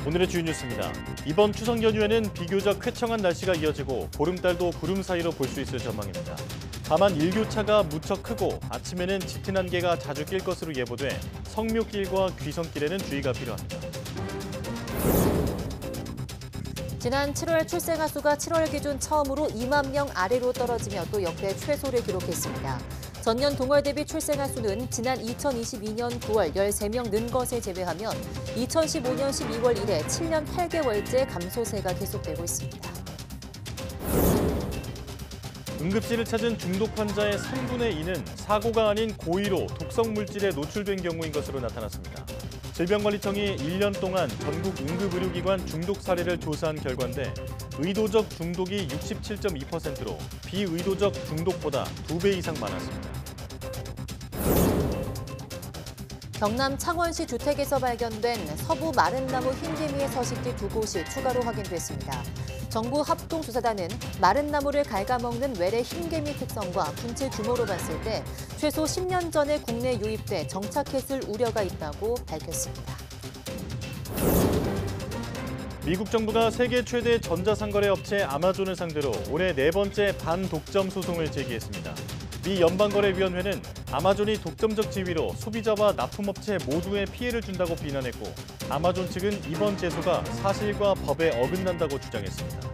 오늘의 주요 뉴스입니다. 이번 추석 연휴에는 비교적 쾌청한 날씨가 이어지고 보름달도 구름 사이로 볼 수 있을 전망입니다. 다만 일교차가 무척 크고 아침에는 짙은 안개가 자주 낄 것으로 예보돼 성묘길과 귀성길에는 주의가 필요합니다. 지난 7월 출생아 수가 7월 기준 처음으로 2만 명 아래로 떨어지며 또 역대 최소를 기록했습니다. 전년 동월 대비 출생아 수는 지난 2022년 9월 13명 는 것에 제외하면 2015년 12월 이래 7년 8개월째 감소세가 계속되고 있습니다. 응급실을 찾은 중독 환자의 3분의 2는 사고가 아닌 고의로 독성 물질에 노출된 경우인 것으로 나타났습니다. 질병관리청이 1년 동안 전국 응급의료기관 중독 사례를 조사한 결과인데 의도적 중독이 67.2%로 비의도적 중독보다 2배 이상 많았습니다. 경남 창원시 주택에서 발견된 서부 마른나무 흰개미의 서식지 2곳이 추가로 확인됐습니다. 정부 합동조사단은 마른나무를 갉아먹는 외래 흰개미 특성과 분체 규모로 봤을 때 최소 10년 전에 국내에 유입돼 정착했을 우려가 있다고 밝혔습니다. 미국 정부가 세계 최대 전자상거래 업체 아마존을 상대로 올해 4번째 반독점 소송을 제기했습니다. 미 연방거래위원회는 아마존이 독점적 지위로 소비자와 납품업체 모두에 피해를 준다고 비난했고 아마존 측은 이번 제소가 사실과 법에 어긋난다고 주장했습니다.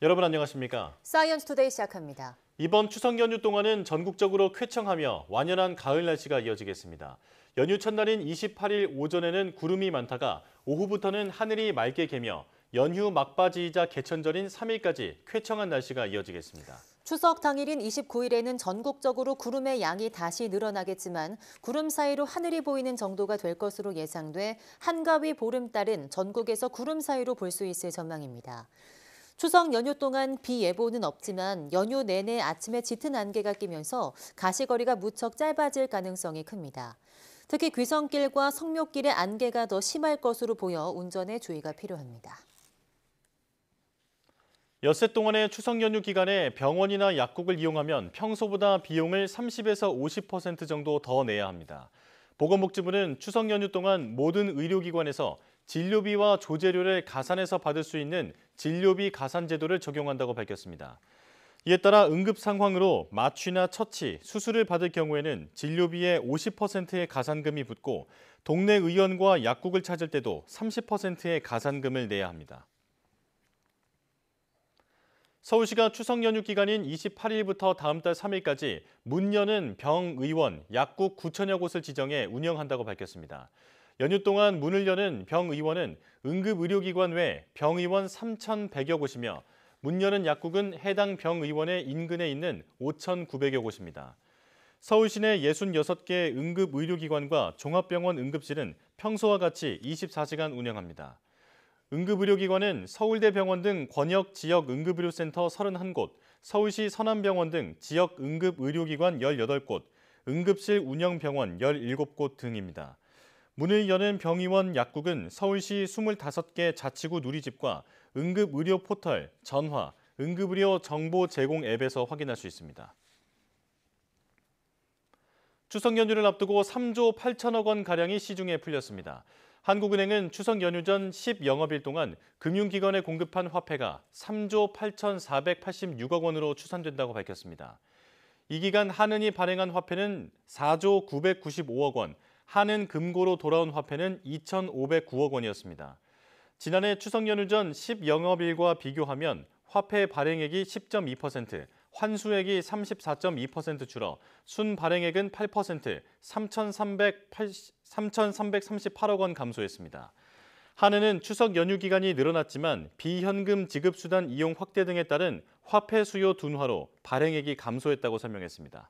여러분 안녕하십니까? 사이언스 투데이 시작합니다. 이번 추석 연휴 동안은 전국적으로 쾌청하며 완연한 가을 날씨가 이어지겠습니다. 연휴 첫날인 28일 오전에는 구름이 많다가 오후부터는 하늘이 맑게 개며 연휴 막바지이자 개천절인 3일까지 쾌청한 날씨가 이어지겠습니다. 추석 당일인 29일에는 전국적으로 구름의 양이 다시 늘어나겠지만 구름 사이로 하늘이 보이는 정도가 될 것으로 예상돼 한가위 보름달은 전국에서 구름 사이로 볼 수 있을 전망입니다. 추석 연휴 동안 비 예보는 없지만 연휴 내내 아침에 짙은 안개가 끼면서 가시거리가 무척 짧아질 가능성이 큽니다. 특히 귀성길과 성묘길의 안개가 더 심할 것으로 보여 운전에 주의가 필요합니다. 엿새 동안의 추석 연휴 기간에 병원이나 약국을 이용하면 평소보다 비용을 30에서 50% 정도 더 내야 합니다. 보건복지부는 추석 연휴 동안 모든 의료기관에서 진료비와 조제료를 가산해서 받을 수 있는 진료비 가산 제도를 적용한다고 밝혔습니다. 이에 따라 응급 상황으로 마취나 처치, 수술을 받을 경우에는 진료비의 50%의 가산금이 붙고 동네 의원과 약국을 찾을 때도 30%의 가산금을 내야 합니다. 서울시가 추석 연휴 기간인 28일부터 다음 달 3일까지 문 여는 병의원, 약국 9천여 곳을 지정해 운영한다고 밝혔습니다. 연휴 동안 문을 여는 병의원은 응급의료기관 외 병의원 3,100여 곳이며 문 여는 약국은 해당 병의원의 인근에 있는 5,900여 곳입니다. 서울시 내 66개 응급의료기관과 종합병원 응급실은 평소와 같이 24시간 운영합니다. 응급의료기관은 서울대병원 등 권역 지역 응급의료센터 31곳, 서울시 서남병원 등 지역 응급의료기관 18곳, 응급실 운영병원 17곳 등입니다. 문을 여는 병의원 약국은 서울시 25개 자치구 누리집과 응급의료 포털, 전화, 응급의료 정보 제공 앱에서 확인할 수 있습니다. 추석 연휴를 앞두고 3조 8천억 원가량이 시중에 풀렸습니다. 한국은행은 추석 연휴 전 10영업일 동안 금융기관에 공급한 화폐가 3조 8,486억 원으로 추산된다고 밝혔습니다. 이 기간 한은이 발행한 화폐는 4조 995억 원, 한은 금고로 돌아온 화폐는 2,509억 원이었습니다. 지난해 추석 연휴 전 10영업일과 비교하면 화폐 발행액이 10.2%, 환수액이 34.2% 줄어 순발행액은 8%, 3,338억 원 감소했습니다. 한은은 추석 연휴 기간이 늘어났지만 비현금 지급 수단 이용 확대 등에 따른 화폐 수요 둔화로 발행액이 감소했다고 설명했습니다.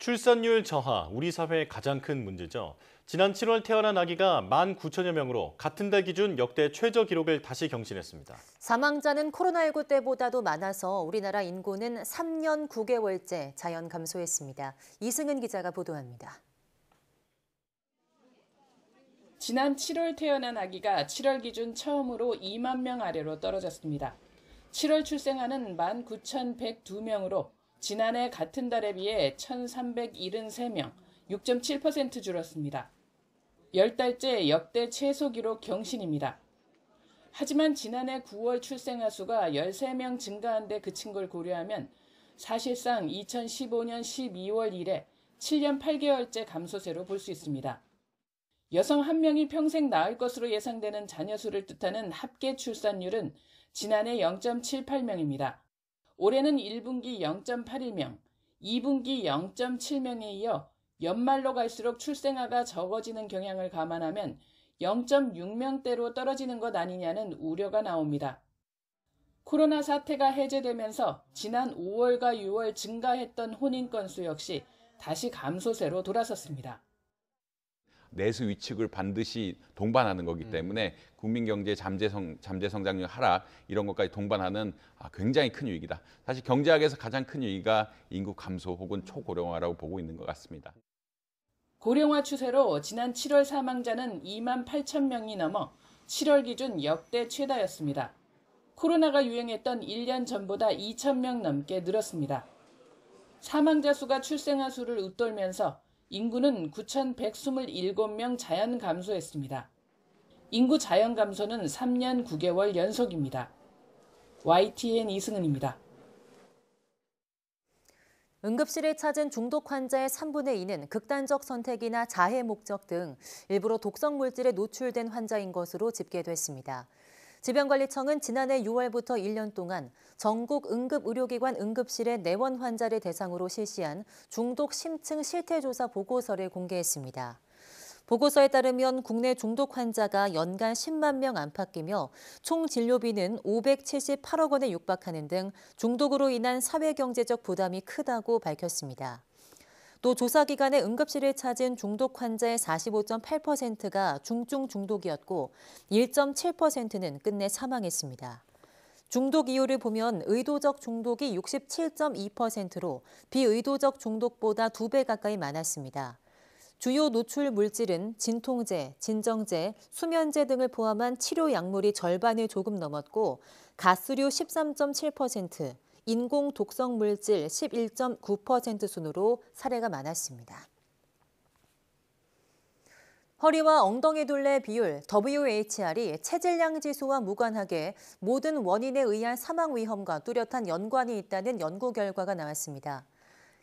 출산율 저하, 우리 사회의 가장 큰 문제죠. 지난 7월 태어난 아기가 19,000여 명으로 같은 달 기준 역대 최저 기록을 다시 경신했습니다. 사망자는 코로나19 때보다도 많아서 우리나라 인구는 3년 9개월째 자연 감소했습니다. 이승은 기자가 보도합니다. 지난 7월 태어난 아기가 7월 기준 처음으로 2만 명 아래로 떨어졌습니다. 7월 출생아는 19,102명으로 지난해 같은 달에 비해 1,373명, 6.7% 줄었습니다. 10달째 역대 최소 기록 경신입니다. 하지만 지난해 9월 출생아 수가 13명 증가한 데 그친 걸 고려하면 사실상 2015년 12월 이래 7년 8개월째 감소세로 볼 수 있습니다. 여성 1명이 평생 낳을 것으로 예상되는 자녀 수를 뜻하는 합계 출산율은 지난해 0.78명입니다. 올해는 1분기 0.81명, 2분기 0.7명에 이어 연말로 갈수록 출생아가 적어지는 경향을 감안하면 0.6명대로 떨어지는 것 아니냐는 우려가 나옵니다. 코로나 사태가 해제되면서 지난 5월과 6월 증가했던 혼인 건수 역시 다시 감소세로 돌아섰습니다. 내수 위축을 반드시 동반하는 거기 때문에 국민 경제 잠재 성장률 하락 이런 것까지 동반하는 굉장히 큰 위기다. 사실 경제학에서 가장 큰 위기가 인구 감소 혹은 초고령화라고 보고 있는 것 같습니다. 고령화 추세로 지난 7월 사망자는 2만 8천 명이 넘어 7월 기준 역대 최다였습니다. 코로나가 유행했던 1년 전보다 2천 명 넘게 늘었습니다. 사망자 수가 출생아 수를 웃돌면서 인구는 9,127명 자연 감소했습니다. 인구 자연 감소는 3년 9개월 연속입니다. YTN 이승은입니다. 응급실에 찾은 중독 환자의 3분의 2는 극단적 선택이나 자해 목적 등 일부러 독성 물질에 노출된 환자인 것으로 집계됐습니다. 질병관리청은 지난해 6월부터 1년 동안 전국 응급의료기관 응급실의 내원 환자를 대상으로 실시한 중독 심층 실태조사 보고서를 공개했습니다. 보고서에 따르면 국내 중독 환자가 연간 10만 명 안팎이며 총 진료비는 578억 원에 육박하는 등 중독으로 인한 사회경제적 부담이 크다고 밝혔습니다. 또 조사 기간에 응급실을 찾은 중독 환자의 45.8%가 중증 중독이었고 1.7%는 끝내 사망했습니다. 중독 이유를 보면 의도적 중독이 67.2%로 비의도적 중독보다 2배 가까이 많았습니다. 주요 노출 물질은 진통제, 진정제, 수면제 등을 포함한 치료 약물이 절반을 조금 넘었고 가스류 13.7%, 인공 독성 물질 11.9% 순으로 사례가 많았습니다. 허리와 엉덩이 둘레 비율 WHR이 체질량 지수와 무관하게 모든 원인에 의한 사망 위험과 뚜렷한 연관이 있다는 연구 결과가 나왔습니다.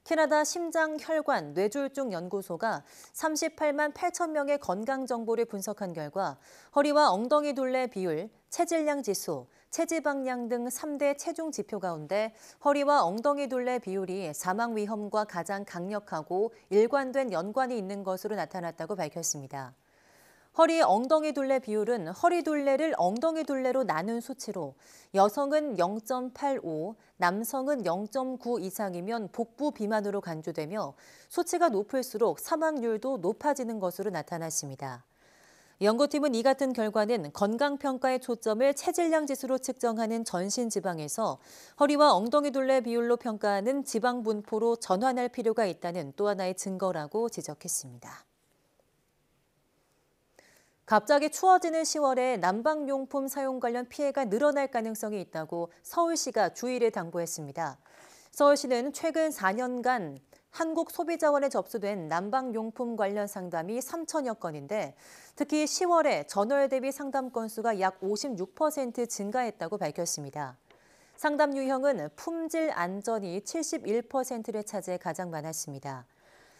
캐나다 심장혈관 뇌졸중 연구소가 38만 8천 명의 건강 정보를 분석한 결과 허리와 엉덩이 둘레 비율, 체질량 지수, 체지방량 등 3대 체중 지표 가운데 허리와 엉덩이 둘레 비율이 사망 위험과 가장 강력하고 일관된 연관이 있는 것으로 나타났다고 밝혔습니다. 허리 엉덩이 둘레 비율은 허리 둘레를 엉덩이 둘레로 나눈 수치로 여성은 0.85, 남성은 0.9 이상이면 복부 비만으로 간주되며 수치가 높을수록 사망률도 높아지는 것으로 나타났습니다. 연구팀은 이 같은 결과는 건강평가의 초점을 체질량 지수로 측정하는 전신지방에서 허리와 엉덩이 둘레 비율로 평가하는 지방 분포로 전환할 필요가 있다는 또 하나의 증거라고 지적했습니다. 갑자기 추워지는 10월에 난방용품 사용 관련 피해가 늘어날 가능성이 있다고 서울시가 주의를 당부했습니다. 서울시는 최근 4년간 한국소비자원에 접수된 난방용품 관련 상담이 3천여 건인데 특히 10월에 전월 대비 상담 건수가 약 56% 증가했다고 밝혔습니다. 상담 유형은 품질 안전이 71%를 차지해 가장 많았습니다.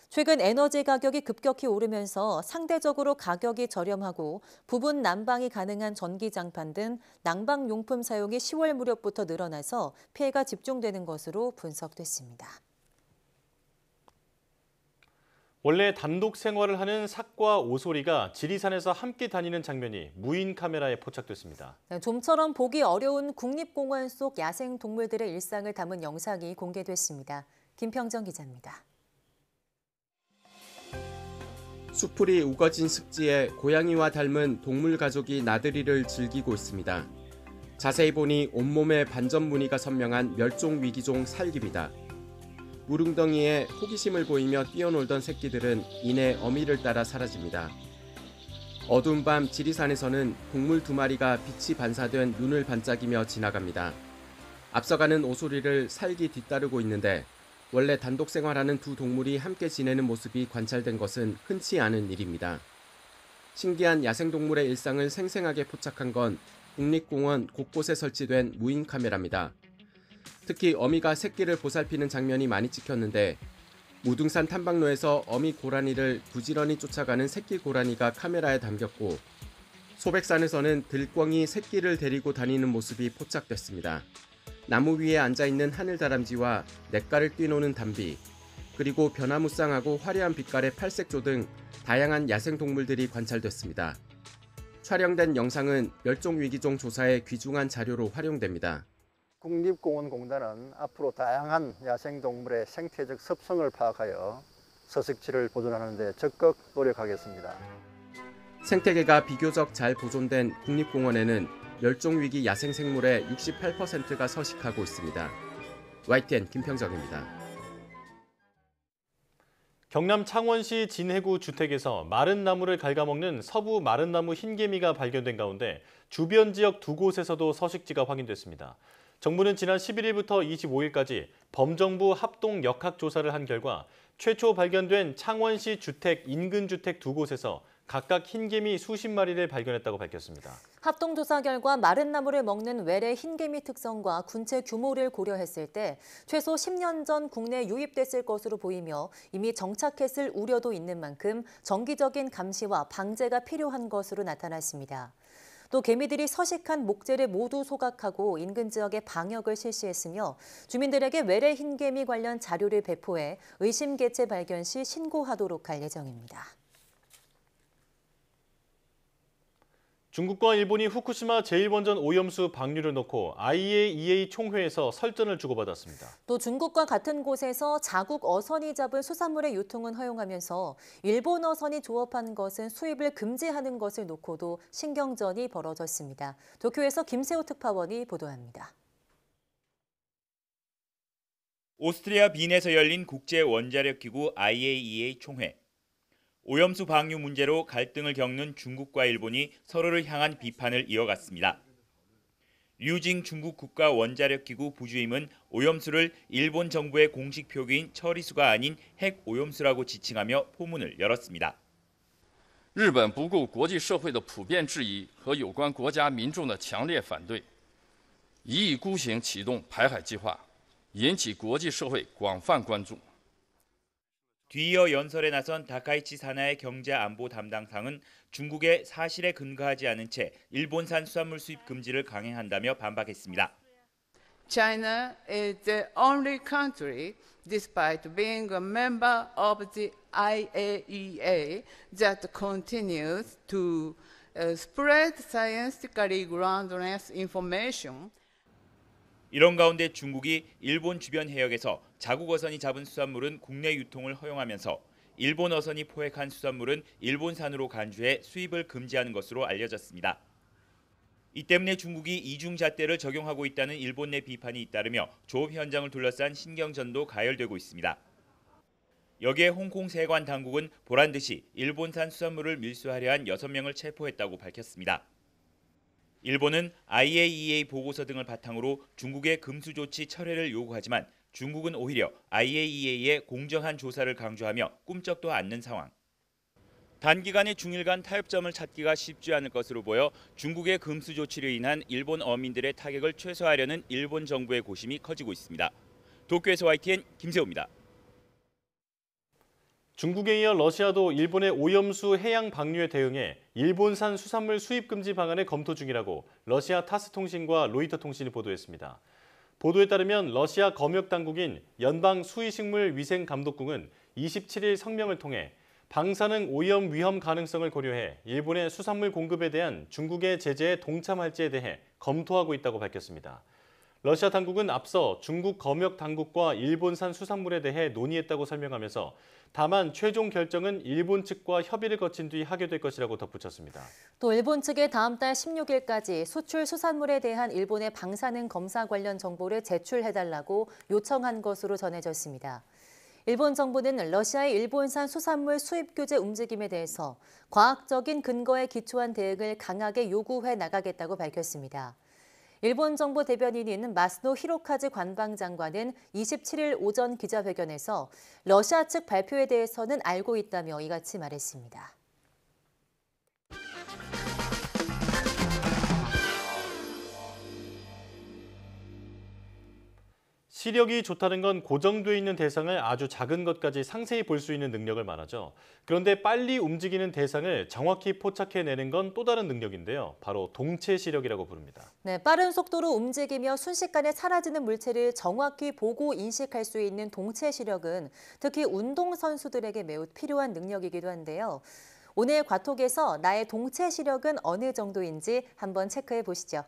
최근 에너지 가격이 급격히 오르면서 상대적으로 가격이 저렴하고 부분 난방이 가능한 전기장판 등 난방용품 사용이 10월 무렵부터 늘어나서 피해가 집중되는 것으로 분석됐습니다. 원래 단독 생활을 하는 삭과 오소리가 지리산에서 함께 다니는 장면이 무인 카메라에 포착됐습니다. 좀처럼 보기 어려운 국립공원 속 야생 동물들의 일상을 담은 영상이 공개됐습니다. 김평정 기자입니다. 수풀이 우거진 습지에 고양이와 닮은 동물 가족이 나들이를 즐기고 있습니다. 자세히 보니 온몸에 반전 무늬가 선명한 멸종위기종 살깁이다. 무릉덩이에 호기심을 보이며 뛰어놀던 새끼들은 이내 어미를 따라 사라집니다. 어두운 밤 지리산에서는 동물 2마리가 빛이 반사된 눈을 반짝이며 지나갑니다. 앞서가는 오소리를 살기 뒤따르고 있는데 원래 단독 생활하는 두 동물이 함께 지내는 모습이 관찰된 것은 흔치 않은 일입니다. 신기한 야생동물의 일상을 생생하게 포착한 건 국립공원 곳곳에 설치된 무인 카메라입니다. 특히 어미가 새끼를 보살피는 장면이 많이 찍혔는데 무등산 탐방로에서 어미 고라니를 부지런히 쫓아가는 새끼 고라니가 카메라에 담겼고 소백산에서는 들꿩이 새끼를 데리고 다니는 모습이 포착됐습니다. 나무 위에 앉아있는 하늘다람쥐와 냇가를 뛰노는 담비, 그리고 변화무쌍하고 화려한 빛깔의 팔색조 등 다양한 야생동물들이 관찰됐습니다. 촬영된 영상은 멸종위기종 조사의 귀중한 자료로 활용됩니다. 국립공원공단은 앞으로 다양한 야생동물의 생태적 습성을 파악하여 서식지를 보존하는 데 적극 노력하겠습니다. 생태계가 비교적 잘 보존된 국립공원에는 멸종위기 야생생물의 68%가 서식하고 있습니다. YTN 김평정입니다. 경남 창원시 진해구 주택에서 마른 나무를 갉아먹는 서부 마른나무 흰개미가 발견된 가운데 주변 지역 2곳에서도 서식지가 확인됐습니다. 정부는 지난 11일부터 25일까지 범정부 합동 역학조사를 한 결과 최초 발견된 창원시 주택 인근 주택 2곳에서 각각 흰개미 수십 마리를 발견했다고 밝혔습니다. 합동조사 결과 마른 나무를 먹는 외래 흰개미 특성과 군체 규모를 고려했을 때 최소 10년 전 국내에 유입됐을 것으로 보이며 이미 정착했을 우려도 있는 만큼 정기적인 감시와 방제가 필요한 것으로 나타났습니다. 또 개미들이 서식한 목재를 모두 소각하고 인근 지역에 방역을 실시했으며 주민들에게 외래 흰개미 관련 자료를 배포해 의심 개체 발견 시 신고하도록 할 예정입니다. 중국과 일본이 후쿠시마 제1원전 오염수 방류를 놓고 IAEA 총회에서 설전을 주고받았습니다. 또 중국과 같은 곳에서 자국 어선이 잡은 수산물의 유통은 허용하면서 일본 어선이 조업한 것은 수입을 금지하는 것을 놓고도 신경전이 벌어졌습니다. 도쿄에서 김세호 특파원이 보도합니다. 오스트리아 빈에서 열린 국제원자력기구 IAEA 총회. 오염수 방류 문제로 갈등을 겪는 중국과 일본이 서로를 향한 비판을 이어갔습니다. 류징 중국 국가원자력기구 부주임은 오염수를 일본 정부의 공식 표기인 처리수가 아닌 핵 오염수라고 지칭하며 포문을 열었습니다. 日本不顾国际社会的普遍质疑和有关国家民众的强烈反对，一意孤行启动排海计划，引起国际社会广泛关注。 뒤이어 연설에 나선 다카이치 사나의 경제안보 담당상은 중국의 사실에 근거하지 않은 채 일본산 수산물 수입 금지를 강행한다며 반박했습니다. China is the only country, despite being a member of the IAEA, that continues to spread scientifically groundless information. 이런 가운데 중국이 일본 주변 해역에서 자국 어선이 잡은 수산물은 국내 유통을 허용하면서 일본 어선이 포획한 수산물은 일본산으로 간주해 수입을 금지하는 것으로 알려졌습니다. 이 때문에 중국이 이중잣대를 적용하고 있다는 일본 내 비판이 잇따르며 조업 현장을 둘러싼 신경전도 가열되고 있습니다. 여기에 홍콩 세관 당국은 보란듯이 일본산 수산물을 밀수하려 한 6명을 체포했다고 밝혔습니다. 일본은 IAEA 보고서 등을 바탕으로 중국의 금수 조치 철회를 요구하지만 중국은 오히려 IAEA의 공정한 조사를 강조하며 꿈쩍도 않는 상황. 단기간에 중일 간 타협점을 찾기가 쉽지 않을 것으로 보여 중국의 금수 조치로 인한 일본 어민들의 타격을 최소화하려는 일본 정부의 고심이 커지고 있습니다. 도쿄에서 YTN 김세호입니다. 중국에 이어 러시아도 일본의 오염수 해양 방류에 대응해 일본산 수산물 수입 금지 방안을 검토 중이라고 러시아 타스 통신과 로이터 통신이 보도했습니다. 보도에 따르면 러시아 검역 당국인 연방 수의식물위생감독국은 27일 성명을 통해 방사능 오염 위험 가능성을 고려해 일본의 수산물 공급에 대한 중국의 제재에 동참할지에 대해 검토하고 있다고 밝혔습니다. 러시아 당국은 앞서 중국 검역 당국과 일본산 수산물에 대해 논의했다고 설명하면서 다만 최종 결정은 일본 측과 협의를 거친 뒤 하게 될 것이라고 덧붙였습니다. 또 일본 측에 다음 달 16일까지 수출 수산물에 대한 일본의 방사능 검사 관련 정보를 제출해달라고 요청한 것으로 전해졌습니다. 일본 정부는 러시아의 일본산 수산물 수입 규제 움직임에 대해서 과학적인 근거에 기초한 대응을 강하게 요구해 나가겠다고 밝혔습니다. 일본 정부 대변인인 마스노 히로카즈 관방장관은 27일 오전 기자회견에서 러시아 측 발표에 대해서는 알고 있다며 이같이 말했습니다. 시력이 좋다는 건 고정돼 있는 대상을 아주 작은 것까지 상세히 볼 수 있는 능력을 말하죠. 그런데 빨리 움직이는 대상을 정확히 포착해내는 건 또 다른 능력인데요. 바로 동체 시력이라고 부릅니다. 네, 빠른 속도로 움직이며 순식간에 사라지는 물체를 정확히 보고 인식할 수 있는 동체 시력은 특히 운동선수들에게 매우 필요한 능력이기도 한데요. 오늘 과톡에서 나의 동체 시력은 어느 정도인지 한번 체크해 보시죠.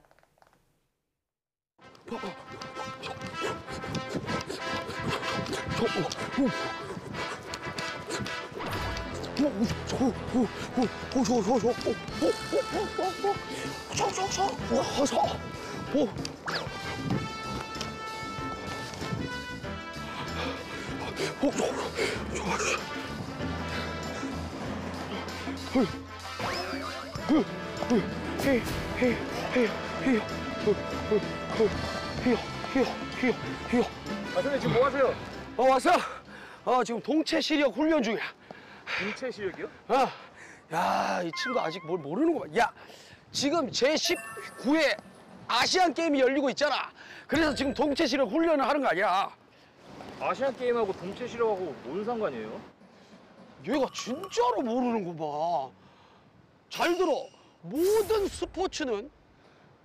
선생님 지금 뭐 하세요? 왔어? 지금 동체 시력 훈련 중이야. 동체 시력이요? 야, 이 친구 아직 뭘 모르는구만. 야, 지금 제19회 아시안 게임이 열리고 있잖아. 그래서 지금 동체 시력 훈련을 하는 거 아니야. 아시안 게임하고 동체 시력하고 뭔 상관이에요? 얘가 진짜로 모르는구만. 잘 들어. 모든 스포츠는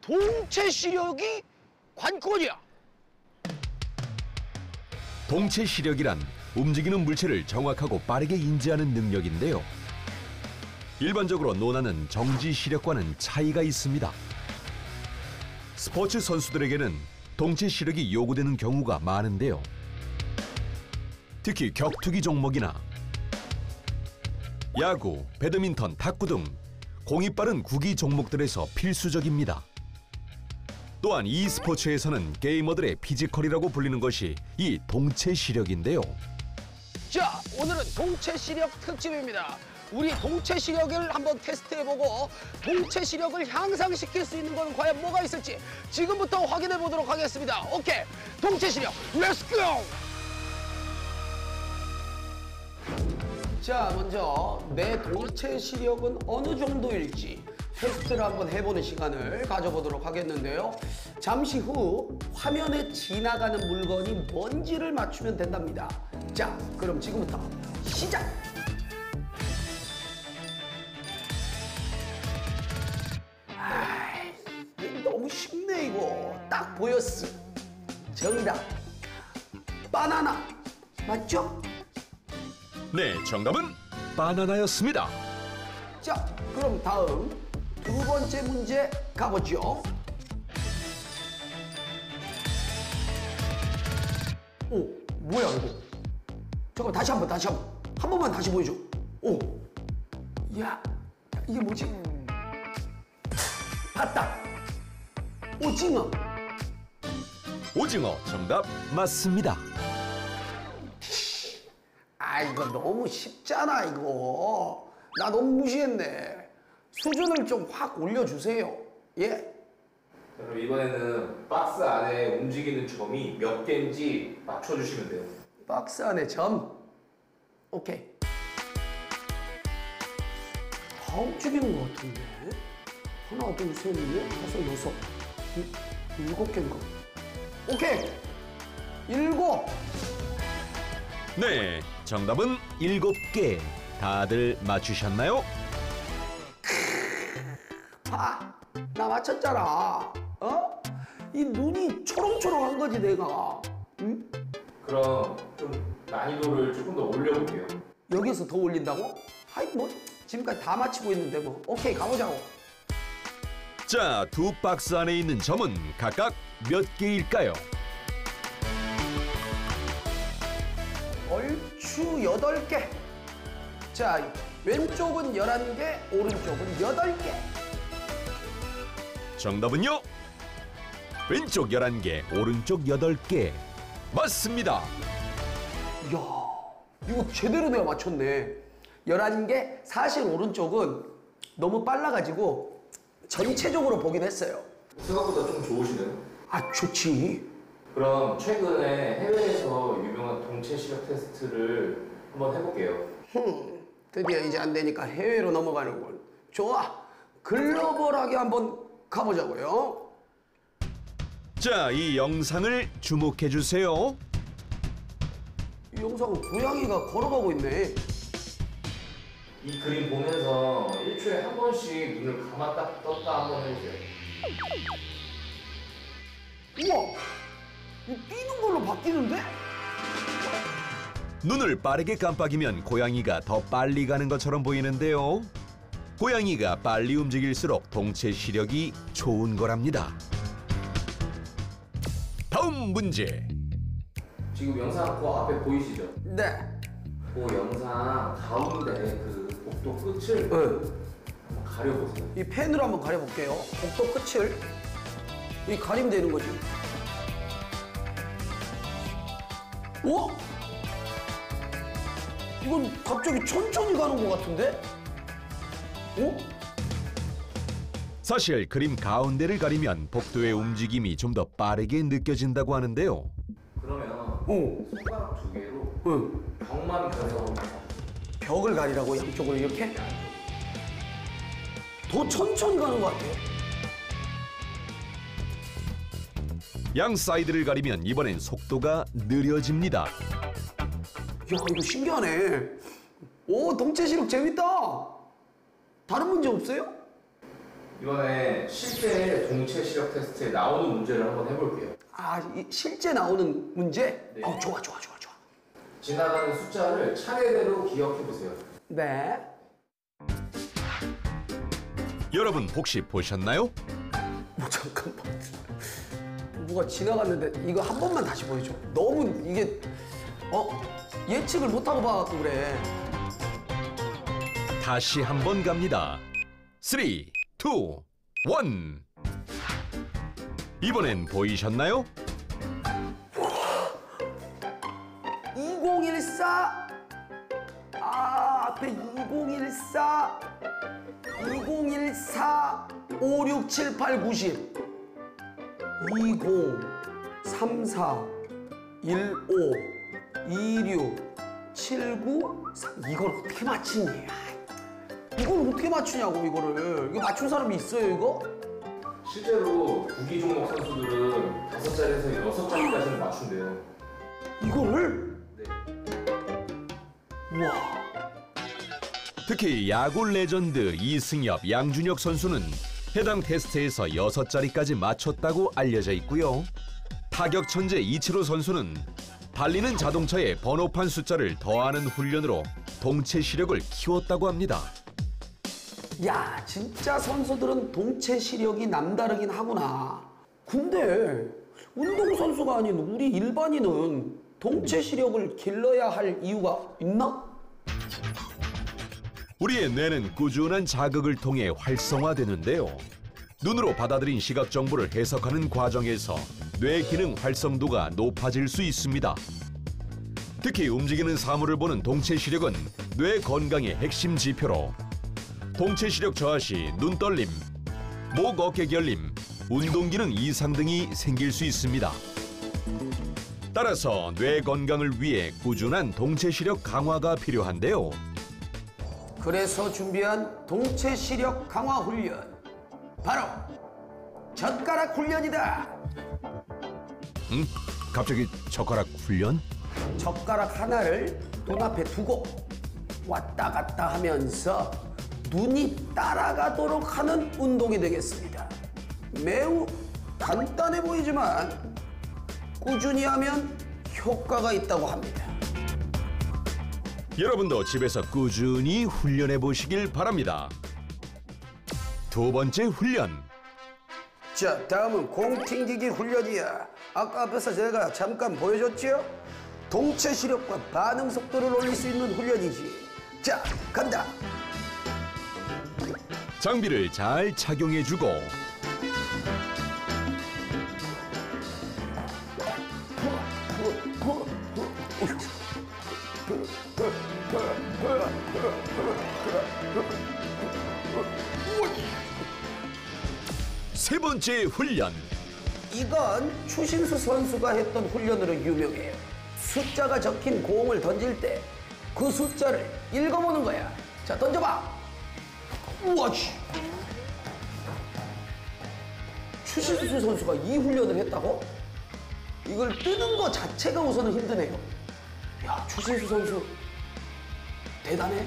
동체 시력이 관건이야. 동체 시력이란 움직이는 물체를 정확하고 빠르게 인지하는 능력인데요. 일반적으로 논하는 정지 시력과는 차이가 있습니다. 스포츠 선수들에게는 동체 시력이 요구되는 경우가 많은데요. 특히 격투기 종목이나 야구, 배드민턴, 탁구 등 공이 빠른 구기 종목들에서 필수적입니다. 또한 이 스포츠에서는 게이머들의 피지컬이라고 불리는 것이 이 동체 시력인데요. 자, 오늘은 동체 시력 특집입니다. 우리 동체 시력을 한번 테스트해보고 동체 시력을 향상시킬 수 있는 건 과연 뭐가 있을지 지금부터 확인해 보도록 하겠습니다. 오케이, 동체 시력, 렛츠고! 자, 먼저 내 동체 시력은 어느 정도일지 테스트를 한번 해보는 시간을 가져보도록 하겠는데요. 잠시 후 화면에 지나가는 물건이 뭔지를 맞추면 된답니다. 자, 그럼 지금부터 시작! 이거 너무 쉽네 이거. 딱 보였어. 정답. 바나나. 맞죠? 네, 정답은 바나나였습니다. 자, 그럼 다음 두 번째 문제 가보죠. 오, 뭐야 이거? 잠깐 다시 한 번만 다시 보여줘. 오, 야, 이게 뭐지? 봤다. 오징어. 오징어 정답 맞습니다. 이거 너무 쉽잖아 이거. 나 너무 무시했네. 수준을 좀 확 올려주세요. 예? 그럼 이번에는 박스 안에 움직이는 점이 몇 개인지 맞춰주시면 돼요. 박스 안에 점. 오케이. 다 움직이는 것 같은데? 하나, 둘, 셋, 넷, 다섯, 여섯, 일곱 개인가? 오케이. 7. 네, 정답은 7개. 다들 맞추셨나요? 나 맞췄잖아. 이 눈이 초롱초롱한 거지 내가. 응? 그럼 좀 난이도를 조금 더 올려볼게요. 여기서 더 올린다고? 뭐 지금까지 다 맞히고 있는데 뭐. 오케이, 가보자고. 자, 두 박스 안에 있는 점은 각각 몇 개일까요? 얼추 8개. 자, 왼쪽은 11개, 오른쪽은 8개. 정답은요? 왼쪽 11개, 오른쪽 8개. 맞습니다. 이야, 이거 제대로 내가 맞췄네. 11개, 사실 오른쪽은 너무 빨라가지고 전체적으로 보긴 했어요. 생각보다 좀 좋으시네요. 아, 좋지. 그럼 최근에 해외에서 유명한 동체 시력 테스트를 한번 해볼게요. 드디어 이제 안 되니까 해외로 넘어가는군. 좋아, 글로벌하게 한번 가보자고요. 자, 이 영상을 주목해 주세요. 이 영상은 고양이가 걸어가고 있네. 이 그림 보면서 1초에 한 번씩 눈을 감았다 떴다 한번 해보세요. 우와, 이 뛰는 걸로 바뀌는데? 눈을 빠르게 깜빡이면 고양이가 더 빨리 가는 것처럼 보이는데요. 고양이가 빨리 움직일수록 동체 시력이 좋은 거랍니다. 다음 문제. 지금 영상 그 앞에 보이시죠? 네. 그 영상 가운데 그 복도 끝을 한번 가려보세요. 이 펜으로 한번 가려볼게요. 복도 끝을. 이 가리면 되는 거지. 오? 이건 갑자기 천천히 가는 것 같은데? 오? 사실 그림 가운데를 가리면 복도의 움직임이 좀 더 빠르게 느껴진다고 하는데요. 그러면 손가락 2개로 벽만 가려서 벽을 가리라고 양쪽을 이렇게? 더 천천히 가는 것 같아요. 양 사이드를 가리면 이번엔 속도가 느려집니다. 야, 이거 신기하네. 오, 동체 시력 재밌다. 다른 문제 없어요? 이번에 실제 동체 시력 테스트에 나오는 문제를 한번 해볼게요. 아, 실제 나오는 문제? 네. 좋아. 지나가는 숫자를 차례대로 기억해보세요. 네. 여러분 혹시 보셨나요? 잠깐만. 뭐가 지나갔는데 이거 한 번만 다시 보여줘. 너무 이게 예측을 못하고 봐갖고 그래. 다시 한번 갑니다. 3, 2, 1. 이번엔 보이셨나요? 2014. 앞에 2014, 2014, 5, 6, 7, 8, 90. 20, 34, 15, 26, 79, 3. 이걸 어떻게 맞히니? 이걸 어떻게 맞추냐고, 이거를. 이거 맞춘 사람이 있어요, 이거? 실제로 구기 종목 선수들은 5자리에서 6자리까지는 맞춘대요. 이거를? 네. 우와. 특히 야구 레전드 이승엽, 양준혁 선수는 해당 테스트에서 6자리까지 맞췄다고 알려져 있고요. 타격 천재 이치로 선수는 달리는 자동차에 번호판 숫자를 더하는 훈련으로 동체 시력을 키웠다고 합니다. 야, 진짜 선수들은 동체 시력이 남다르긴 하구나. 근데 운동선수가 아닌 우리 일반인은 동체 시력을 길러야 할 이유가 있나? 우리의 뇌는 꾸준한 자극을 통해 활성화되는데요. 눈으로 받아들인 시각 정보를 해석하는 과정에서 뇌 기능 활성도가 높아질 수 있습니다. 특히 움직이는 사물을 보는 동체 시력은 뇌 건강의 핵심 지표로 동체 시력 저하 시 눈떨림, 목 어깨 결림, 운동 기능 이상 등이 생길 수 있습니다. 따라서 뇌 건강을 위해 꾸준한 동체 시력 강화가 필요한데요. 그래서 준비한 동체 시력 강화 훈련, 바로 젓가락 훈련이다. 갑자기 젓가락 훈련? 젓가락 하나를 눈앞에 두고 왔다 갔다 하면서 눈이 따라가도록 하는 운동이 되겠습니다. 매우 간단해 보이지만 꾸준히 하면 효과가 있다고 합니다. 여러분도 집에서 꾸준히 훈련해 보시길 바랍니다. 두 번째 훈련, 자, 다음은 공튕기기 훈련이야. 아까 앞에서 제가 잠깐 보여줬죠? 동체 시력과 반응 속도를 올릴 수 있는 훈련이지. 자, 간다. 장비를 잘 착용해주고 세 번째 훈련. 이건 추신수 선수가 했던 훈련으로 유명해요. 숫자가 적힌 공을 던질 때 그 숫자를 읽어보는 거야. 자, 던져봐. 우와, 추신수 선수가 이 훈련을 했다고? 이걸 뜨는 거 자체가 우선은 힘드네요. 야, 추신수 선수 대단해.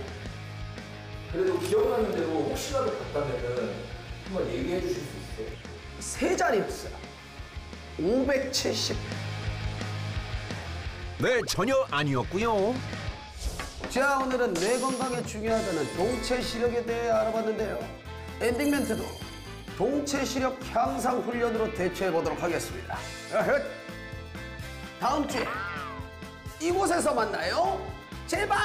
그래도 기억나는 대로 혹시라도 봤다면은 한번 얘기해 주실 수 있어요? 세 자릿수 570. 네, 전혀 아니었고요. 자, 오늘은 뇌 건강에 중요하다는 동체 시력에 대해 알아봤는데요. 엔딩 멘트도 동체 시력 향상 훈련으로 대처해 보도록 하겠습니다. 다음 주에 이곳에서 만나요. 제발!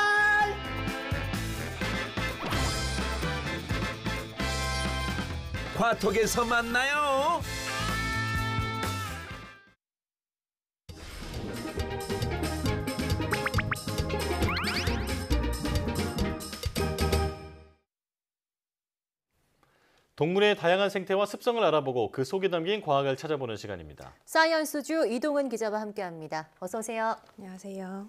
과톡에서 만나요. 동물의 다양한 생태와 습성을 알아보고 그 속에 담긴 과학을 찾아보는 시간입니다. 사이언스주 이동은 기자와 함께합니다. 어서 오세요. 안녕하세요.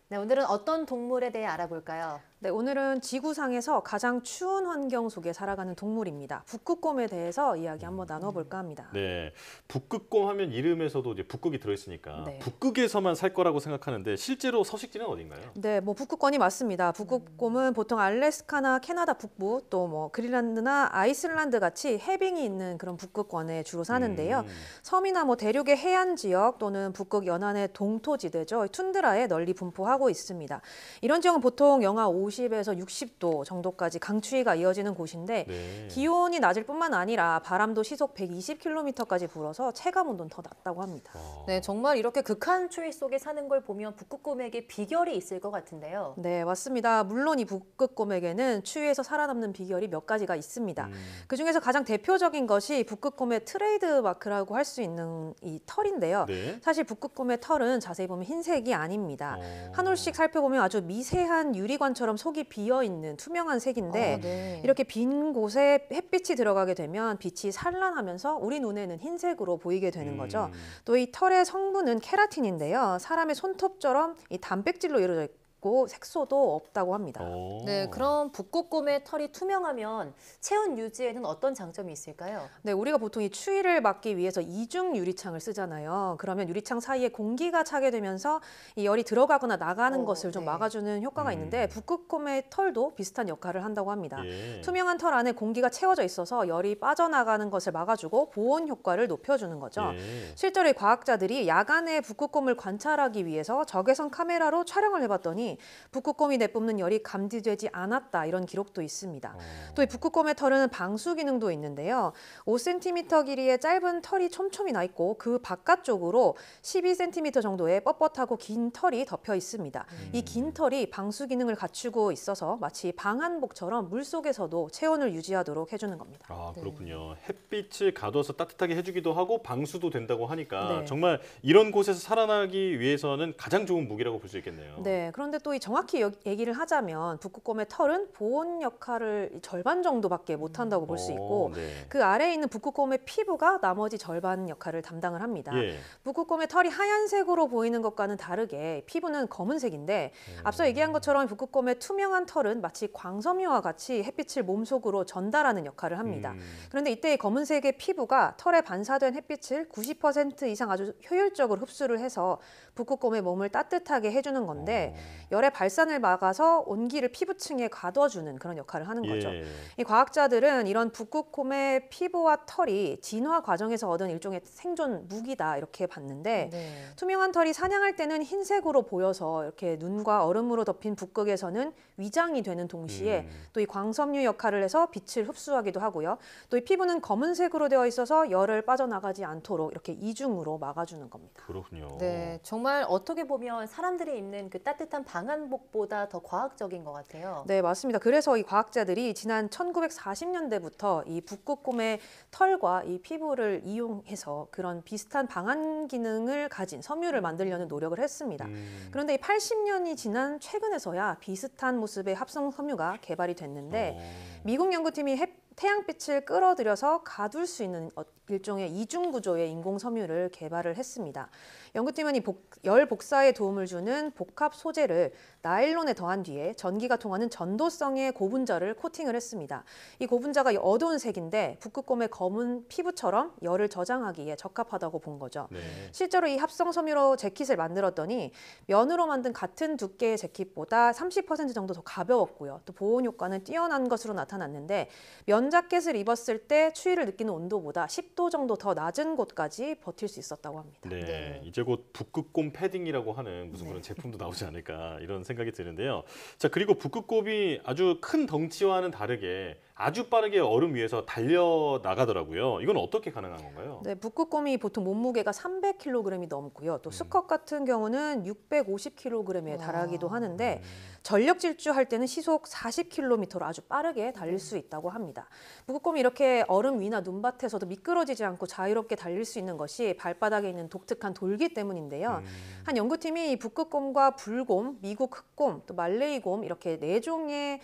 네, 오늘은 어떤 동물에 대해 알아볼까요? 네, 오늘은 지구상에서 가장 추운 환경 속에 살아가는 동물입니다. 북극곰에 대해서 이야기 한번 나눠볼까 합니다. 네, 북극곰 하면 이름에서도 이제 북극이 들어있으니까 네. 북극에서만 살 거라고 생각하는데 실제로 서식지는 어딘가요? 네, 뭐 북극권이 맞습니다. 북극곰은 보통 알래스카나 캐나다 북부 또 뭐 그린란드나 아이슬란드 같이 해빙이 있는 그런 북극권에 주로 사는데요. 섬이나 뭐 대륙의 해안 지역 또는 북극 연안의 동토지대죠. 툰드라에 널리 분포하고 있습니다. 이런 지역은 보통 영하 50에서 60도 정도까지 강추위가 이어지는 곳인데 네. 기온이 낮을 뿐만 아니라 바람도 시속 120km까지 불어서 체감 온도는 더 낮다고 합니다. 네, 정말 이렇게 극한 추위 속에 사는 걸 보면 북극곰에게 비결이 있을 것 같은데요. 네, 맞습니다. 물론 이 북극곰에게는 추위에서 살아남는 비결이 몇 가지가 있습니다. 그중에서 가장 대표적인 것이 북극곰의 트레이드 마크라고 할 수 있는 이 털인데요. 네. 사실 북극곰의 털은 자세히 보면 흰색이 아닙니다. 한 올씩 살펴보면 아주 미세한 유리관처럼 속이 비어있는 투명한 색인데 네. 이렇게 빈 곳에 햇빛이 들어가게 되면 빛이 산란하면서 우리 눈에는 흰색으로 보이게 되는 거죠. 또 이 털의 성분은 케라틴인데요. 사람의 손톱처럼 이 단백질로 이루어져 있고 색소도 없다고 합니다. 네, 그럼 북극곰의 털이 투명하면 체온 유지에는 어떤 장점이 있을까요? 네, 우리가 보통 이 추위를 막기 위해서 이중 유리창을 쓰잖아요. 그러면 유리창 사이에 공기가 차게 되면서 이 열이 들어가거나 나가는 것을 좀 막아주는 효과가 있는데 북극곰의 털도 비슷한 역할을 한다고 합니다. 예. 투명한 털 안에 공기가 채워져 있어서 열이 빠져나가는 것을 막아주고 보온 효과를 높여주는 거죠. 예. 실제로 이 과학자들이 야간에 북극곰을 관찰하기 위해서 적외선 카메라로 촬영을 해봤더니 북극곰이 내뿜는 열이 감지되지 않았다 이런 기록도 있습니다. 또 이 북극곰의 털은 방수 기능도 있는데요. 5cm 길이의 짧은 털이 촘촘히 나 있고 그 바깥쪽으로 12cm 정도의 뻣뻣하고 긴 털이 덮여 있습니다. 이 긴 털이 방수 기능을 갖추고 있어서 마치 방한복처럼 물속에서도 체온을 유지하도록 해주는 겁니다. 아, 그렇군요. 햇빛을 가둬서 따뜻하게 해주기도 하고 방수도 된다고 하니까 네. 정말 이런 곳에서 살아나기 위해서는 가장 좋은 무기라고 볼 수 있겠네요. 네, 그런데 또 이 정확히 얘기를 하자면 북극곰의 털은 보온 역할을 절반 정도밖에 못한다고 볼 수 있고 네. 그 아래에 있는 북극곰의 피부가 나머지 절반 역할을 담당을 합니다. 예. 북극곰의 털이 하얀색으로 보이는 것과는 다르게 피부는 검은색인데 앞서 얘기한 것처럼 북극곰의 투명한 털은 마치 광섬유와 같이 햇빛을 몸속으로 전달하는 역할을 합니다. 그런데 이때 이 검은색의 피부가 털에 반사된 햇빛을 90% 이상 아주 효율적으로 흡수를 해서 북극곰의 몸을 따뜻하게 해주는 건데 열의 발산을 막아서 온기를 피부층에 가둬주는 그런 역할을 하는 거죠. 예. 이 과학자들은 이런 북극곰의 피부와 털이 진화 과정에서 얻은 일종의 생존 무기다 이렇게 봤는데 투명한 털이 사냥할 때는 흰색으로 보여서 이렇게 눈과 얼음으로 덮인 북극에서는 위장이 되는 동시에 또 이 광섬유 역할을 해서 빛을 흡수하기도 하고요. 또 이 피부는 검은색으로 되어 있어서 열을 빠져나가지 않도록 이렇게 이중으로 막아주는 겁니다. 그렇군요. 네, 정말 어떻게 보면 사람들이 입는 그 따뜻한 방한복보다 더 과학적인 것 같아요. 네, 맞습니다. 그래서 이 과학자들이 지난 1940년대부터 이 북극곰의 털과 이 피부를 이용해서 그런 비슷한 방한 기능을 가진 섬유를 만들려는 노력을 했습니다. 그런데 이 80년이 지난 최근에서야 비슷한 모습의 합성 섬유가 개발이 됐는데 미국 연구팀이 태양빛을 끌어들여서 가둘 수 있는 일종의 이중 구조의 인공 섬유를 개발을 했습니다. 연구팀은 이 열 복사에 도움을 주는 복합 소재를 나일론에 더한 뒤에 전기가 통하는 전도성의 고분자를 코팅을 했습니다. 이 고분자가 어두운 색인데 북극곰의 검은 피부처럼 열을 저장하기에 적합하다고 본 거죠. 네. 실제로 이 합성 섬유로 재킷을 만들었더니 면으로 만든 같은 두께의 재킷보다 30% 정도 더 가벼웠고요. 또 보온 효과는 뛰어난 것으로 나타났는데 면 자켓을 입었을 때 추위를 느끼는 온도보다 10도 정도 더 낮은 곳까지 버틸 수 있었다고 합니다. 네, 이제 곧 북극곰 패딩이라고 하는 무슨 그런 제품도 나오지 않을까 이런 생각이 드는데요. 자, 그리고 북극곰이 아주 큰 덩치와는 다르게 아주 빠르게 얼음 위에서 달려 나가더라고요. 이건 어떻게 가능한 건가요? 네, 북극곰이 보통 몸무게가 300kg이 넘고요. 또 수컷 같은 경우는 650kg에 달하기도 하는데 전력 질주할 때는 시속 40km로 아주 빠르게 달릴 수 있다고 합니다. 북극곰이 이렇게 얼음 위나 눈밭에서도 미끄러지지 않고 자유롭게 달릴 수 있는 것이 발바닥에 있는 독특한 돌기 때문인데요. 한 연구팀이 북극곰과 불곰, 미국 흑곰, 또 말레이곰 이렇게 4종의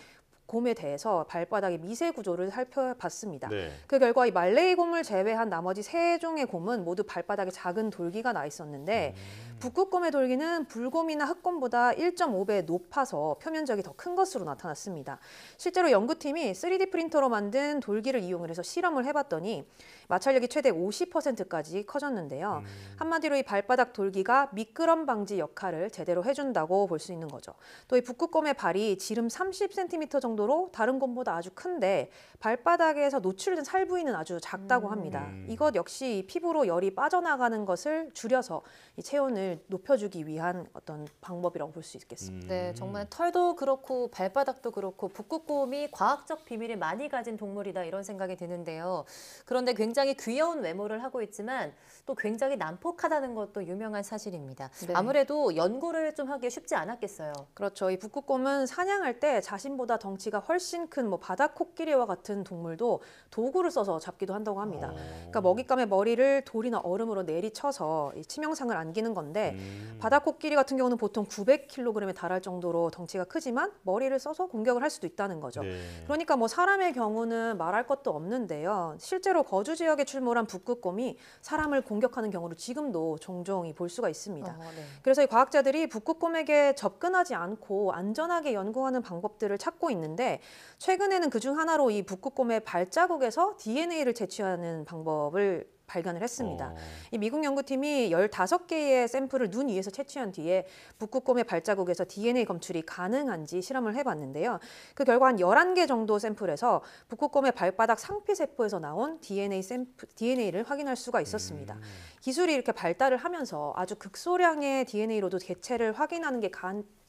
곰에 대해서 발바닥의 미세 구조를 살펴봤습니다. 네. 그 결과 이 말레이곰을 제외한 나머지 3종의 곰은 모두 발바닥에 작은 돌기가 나 있었는데 북극곰의 돌기는 불곰이나 흑곰보다 1.5배 높아서 표면적이 더 큰 것으로 나타났습니다. 실제로 연구팀이 3D 프린터로 만든 돌기를 이용을 해서 실험을 해봤더니 마찰력이 최대 50%까지 커졌는데요. 한마디로 이 발바닥 돌기가 미끄럼 방지 역할을 제대로 해준다고 볼 수 있는 거죠. 또 이 북극곰의 발이 지름 30cm 정도로 다른 곰보다 아주 큰데 발바닥에서 노출된 살 부위는 아주 작다고 합니다. 이것 역시 피부로 열이 빠져나가는 것을 줄여서 이 체온을 높여주기 위한 어떤 방법이라고 볼 수 있겠습니다. 네, 정말 털도 그렇고 발바닥도 그렇고 북극곰이 과학적 비밀을 많이 가진 동물이다 이런 생각이 드는데요. 그런데 굉장히 귀여운 외모를 하고 있지만 또 굉장히 난폭하다는 것도 유명한 사실입니다. 네. 아무래도 연구를 좀 하기 쉽지 않았겠어요. 그렇죠. 이 북극곰은 사냥할 때 자신보다 덩치가 훨씬 큰 바다 코끼리와 같은 동물도 도구를 써서 잡기도 한다고 합니다. 그러니까 먹잇감의 머리를 돌이나 얼음으로 내리쳐서 치명상을 안기는 건데 바다 코끼리 같은 경우는 보통 900kg에 달할 정도로 덩치가 크지만 머리를 써서 공격을 할 수도 있다는 거죠. 네. 그러니까 사람의 경우는 말할 것도 없는데요. 실제로 거주 지역에 출몰한 북극곰이 사람을 공격하는 경우를 지금도 종종 볼 수가 있습니다. 네. 그래서 이 과학자들이 북극곰에게 접근하지 않고 안전하게 연구하는 방법들을 찾고 있는데 최근에는 그중 하나로 이 북극곰의 발자국에서 DNA를 채취하는 방법을 발견을 했습니다. 이 미국 연구팀이 15개의 샘플을 눈 위에서 채취한 뒤에 북극곰의 발자국에서 DNA 검출이 가능한지 실험을 해봤는데요. 그 결과 한 11개 정도 샘플에서 북극곰의 발바닥 상피세포에서 나온 DNA를 확인할 수가 있었습니다. 기술이 이렇게 발달을 하면서 아주 극소량의 DNA로도 개체를 확인하는 게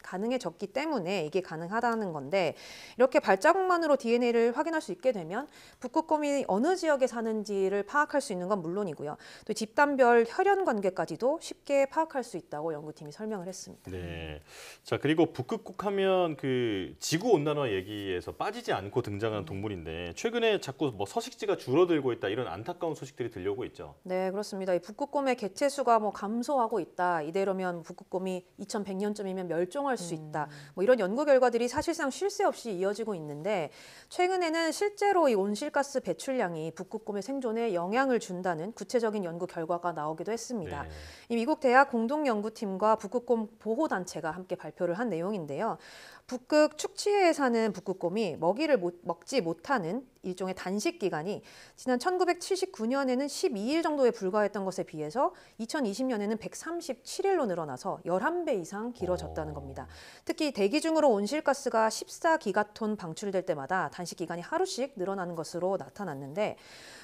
가능해졌기 때문에 이게 가능하다는 건데 이렇게 발자국만으로 DNA를 확인할 수 있게 되면 북극곰이 어느 지역에 사는지를 파악할 수 있는 건 물론이고요. 또 집단별 혈연 관계까지도 쉽게 파악할 수 있다고 연구팀이 설명을 했습니다. 네. 자, 그리고 북극곰 하면 그 지구 온난화 얘기에서 빠지지 않고 등장하는 동물인데 최근에 자꾸 서식지가 줄어들고 있다 이런 안타까운 소식들이 들려오고 있죠. 네, 그렇습니다. 이 북극곰의 개체 수가 감소하고 있다. 이대로면 북극곰이 2100년쯤이면 멸종할 수 있다. 이런 연구 결과들이 사실상 쉴 새 없이 이어지고 있는데 최근에는 실제로 이 온실가스 배출량이 북극곰의 생존에 영향을 준다는 구체적인 연구 결과가 나오기도 했습니다. 네. 이 미국 대학 공동연구팀과 북극곰 보호단체가 함께 발표를 한 내용인데요. 북극 축지해에 사는 북극곰이 먹이를 먹지 못하는 일종의 단식 기간이 지난 1979년에는 12일 정도에 불과했던 것에 비해서 2020년에는 137일로 늘어나서 11배 이상 길어졌다는 겁니다. 특히 대기 중으로 온실가스가 14기가톤 방출될 때마다 단식 기간이 하루씩 늘어나는 것으로 나타났는데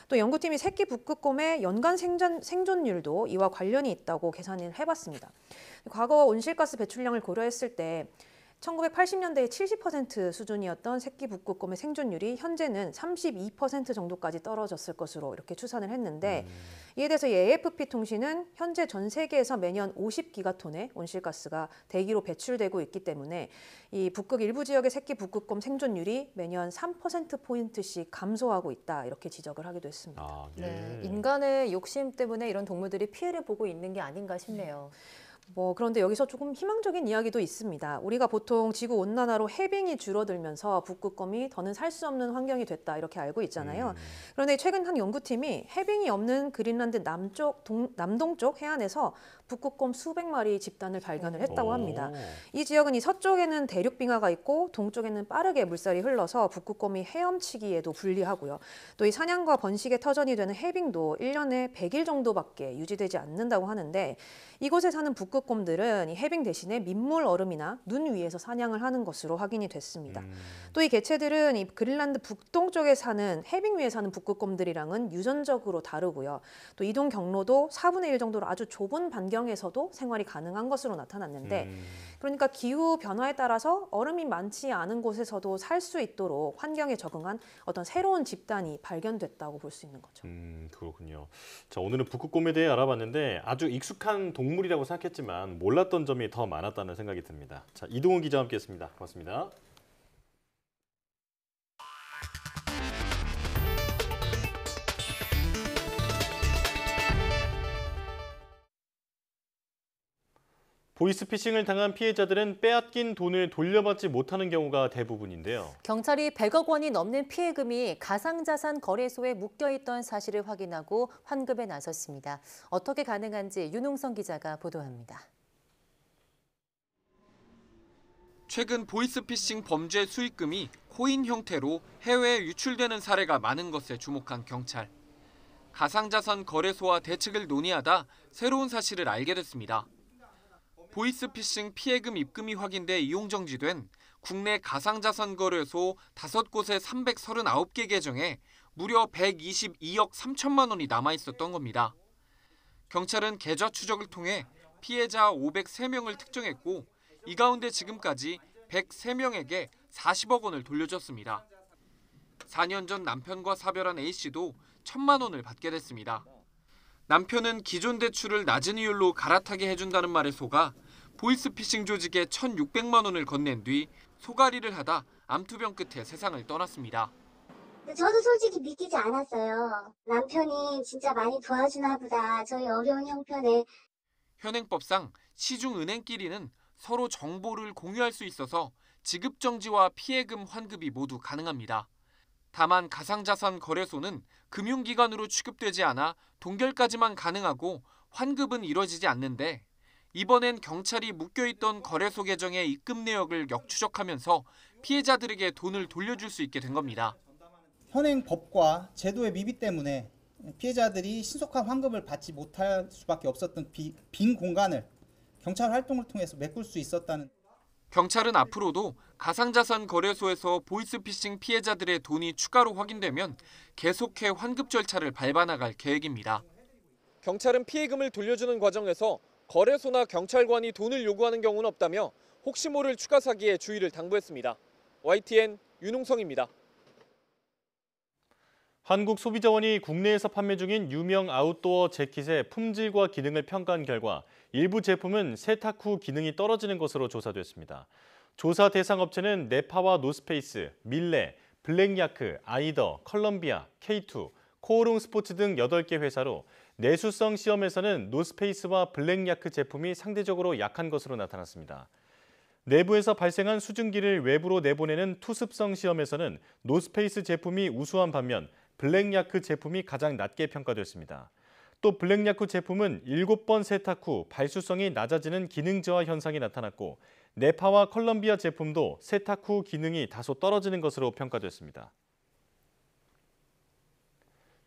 또 연구팀이 새끼 북극곰의 연간 생존율도 이와 관련이 있다고 계산을 해봤습니다. 과거 온실가스 배출량을 고려했을 때 1980년대에 70% 수준이었던 새끼 북극곰의 생존율이 현재는 32% 정도까지 떨어졌을 것으로 이렇게 추산을 했는데 이에 대해서 AFP 통신은 현재 전 세계에서 매년 50기가톤의 온실가스가 대기로 배출되고 있기 때문에 이 북극 일부 지역의 새끼 북극곰 생존율이 매년 3%포인트씩 감소하고 있다 이렇게 지적을 하기도 했습니다. 아, 예. 네, 인간의 욕심 때문에 이런 동물들이 피해를 보고 있는 게 아닌가 싶네요. 그런데 여기서 조금 희망적인 이야기도 있습니다. 우리가 보통 지구 온난화로 해빙이 줄어들면서 북극곰이 더는 살 수 없는 환경이 됐다 이렇게 알고 있잖아요. 그런데 최근 한 연구팀이 해빙이 없는 그린란드 남동쪽 해안에서 북극곰 수백 마리 집단을 발견을 했다고 합니다. 이 지역은 이 서쪽에는 대륙 빙하가 있고 동쪽에는 빠르게 물살이 흘러서 북극곰이 헤엄치기에도 불리하고요. 또 이 사냥과 번식의 터전이 되는 해빙도 1년에 100일 정도밖에 유지되지 않는다고 하는데 이곳에 사는 북극곰들은 이 해빙 대신에 민물 얼음이나 눈 위에서 사냥을 하는 것으로 확인이 됐습니다. 또 이 개체들은 이 그린란드 북동쪽에 사는 해빙 위에 사는 북극곰들이랑은 유전적으로 다르고요. 또 이동 경로도 4분의 1 정도로 아주 좁은 반경에서도 생활이 가능한 것으로 나타났는데 그러니까 기후 변화에 따라서 얼음이 많지 않은 곳에서도 살 수 있도록 환경에 적응한 어떤 새로운 집단이 발견됐다고 볼 수 있는 거죠. 그렇군요. 자, 오늘은 북극곰에 대해 알아봤는데 아주 익숙한 동물이라고 생각했지만 몰랐던 점이 더 많았다는 생각이 듭니다. 자, 이동훈 기자와 함께했습니다. 고맙습니다. 보이스피싱을 당한 피해자들은 빼앗긴 돈을 돌려받지 못하는 경우가 대부분인데요. 경찰이 100억 원이 넘는 피해금이 가상자산 거래소에 묶여있던 사실을 확인하고 환급에 나섰습니다. 어떻게 가능한지 윤웅성 기자가 보도합니다. 최근 보이스피싱 범죄 수익금이 코인 형태로 해외에 유출되는 사례가 많은 것에 주목한 경찰. 가상자산 거래소와 대책을 논의하다 새로운 사실을 알게 됐습니다. 보이스피싱 피해금 입금이 확인돼 이용 정지된 국내 가상자산 거래소 5곳의 339개 계정에 무려 122억 3천만 원이 남아있었던 겁니다. 경찰은 계좌 추적을 통해 피해자 503명을 특정했고 이 가운데 지금까지 103명에게 40억 원을 돌려줬습니다. 4년 전 남편과 사별한 A씨도 1,000만 원을 받게 됐습니다. 남편은 기존 대출을 낮은 이율로 갈아타게 해준다는 말에 속아 보이스피싱 조직에 1,600만 원을 건넨 뒤 소가리를 하다 암투병 끝에 세상을 떠났습니다. 저도 솔직히 믿기지 않았어요. 남편이 진짜 많이 도와주나 보다. 저희 어려운 형편에. 현행법상 시중은행끼리는 서로 정보를 공유할 수 있어서 지급 정지와 피해금 환급이 모두 가능합니다. 다만 가상자산 거래소는 금융기관으로 취급되지 않아 동결까지만 가능하고 환급은 이뤄지지 않는데 이번엔 경찰이 묶여있던 거래소 계정의 입금 내역을 역추적하면서 피해자들에게 돈을 돌려줄 수 있게 된 겁니다. 현행 법과 제도의 미비 때문에 피해자들이 신속한 환급을 받지 못할 수밖에 없었던 빈 공간을 경찰 활동을 통해서 메꿀 수 있었다는. 경찰은 앞으로도 가상자산 거래소에서 보이스피싱 피해자들의 돈이 추가로 확인되면 계속해 환급 절차를 밟아나갈 계획입니다. 경찰은 피해금을 돌려주는 과정에서 거래소나 경찰관이 돈을 요구하는 경우는 없다며 혹시 모를 추가 사기에 주의를 당부했습니다. YTN 윤웅성입니다. 한국소비자원이 국내에서 판매 중인 유명 아웃도어 재킷의 품질과 기능을 평가한 결과 일부 제품은 세탁 후 기능이 떨어지는 것으로 조사됐습니다. 조사 대상 업체는 네파와 노스페이스, 밀레, 블랙야크, 아이더, 컬럼비아, K2, 코오롱 스포츠 등 8개 회사로 내수성 시험에서는 노스페이스와 블랙야크 제품이 상대적으로 약한 것으로 나타났습니다. 내부에서 발생한 수증기를 외부로 내보내는 투습성 시험에서는 노스페이스 제품이 우수한 반면 블랙야크 제품이 가장 낮게 평가됐습니다. 또 블랙야크 제품은 7번 세탁 후 발수성이 낮아지는 기능 저하 현상이 나타났고 네파와 컬럼비아 제품도 세탁 후 기능이 다소 떨어지는 것으로 평가됐습니다.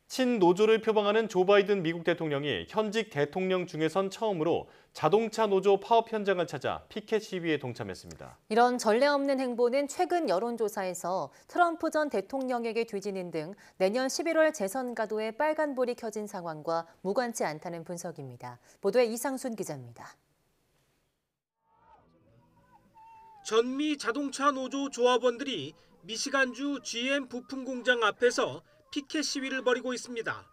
친노조를 표방하는 조 바이든 미국 대통령이 현직 대통령 중에선 처음으로 자동차 노조 파업 현장을 찾아 피켓 시위에 동참했습니다. 이런 전례 없는 행보는 최근 여론조사에서 트럼프 전 대통령에게 뒤지는 등 내년 11월 재선 가도에 빨간불이 켜진 상황과 무관치 않다는 분석입니다. 보도에 이상순 기자입니다. 전미 자동차 노조 조합원들이 미시간주 GM 부품 공장 앞에서 피켓 시위를 벌이고 있습니다.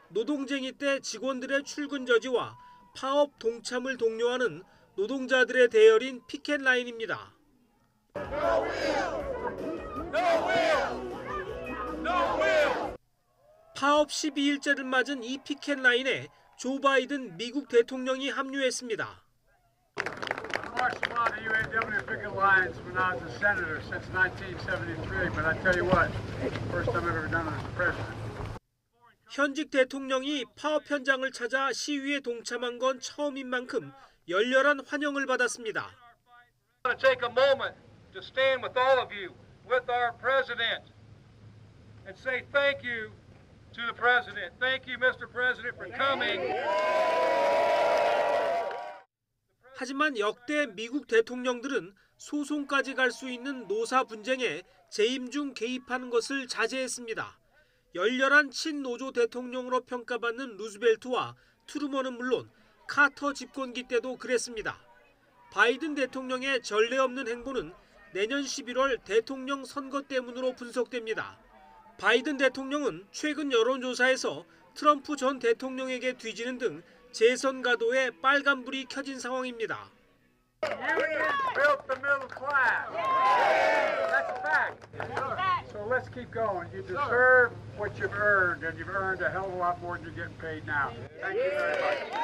노동쟁이 때 직원들의 출근 저지와 파업 동참을 독려하는 노동자들의 대열인 피켓 라인입니다. 파업 12일째를 맞은 이 피켓 라인에 조 바이든 미국 대통령이 합류했습니다. 현직 대통령이 파업 현장을 찾아 시위에 동참한 건 처음인 만큼 열렬한 환영을 받았습니다. I want to take a moment to stand with all of you, with our president, and say thank you to the president. Thank you, Mr. President, for coming. 하지만 역대 미국 대통령들은 소송까지 갈 수 있는 노사 분쟁에 재임 중 개입하는 것을 자제했습니다. 열렬한 친노조 대통령으로 평가받는 루즈벨트와 트루먼은 물론 카터 집권기 때도 그랬습니다. 바이든 대통령의 전례 없는 행보는 내년 11월 대통령 선거 때문으로 분석됩니다. 바이든 대통령은 최근 여론조사에서 트럼프 전 대통령에게 뒤지는 등 재선 가도에 빨간불이 켜진 상황입니다. Unions built the middle class. That's a fact. So let's keep going. You deserve what you've earned, and you've earned a hell of a lot more than you're getting paid now. Thank you very much.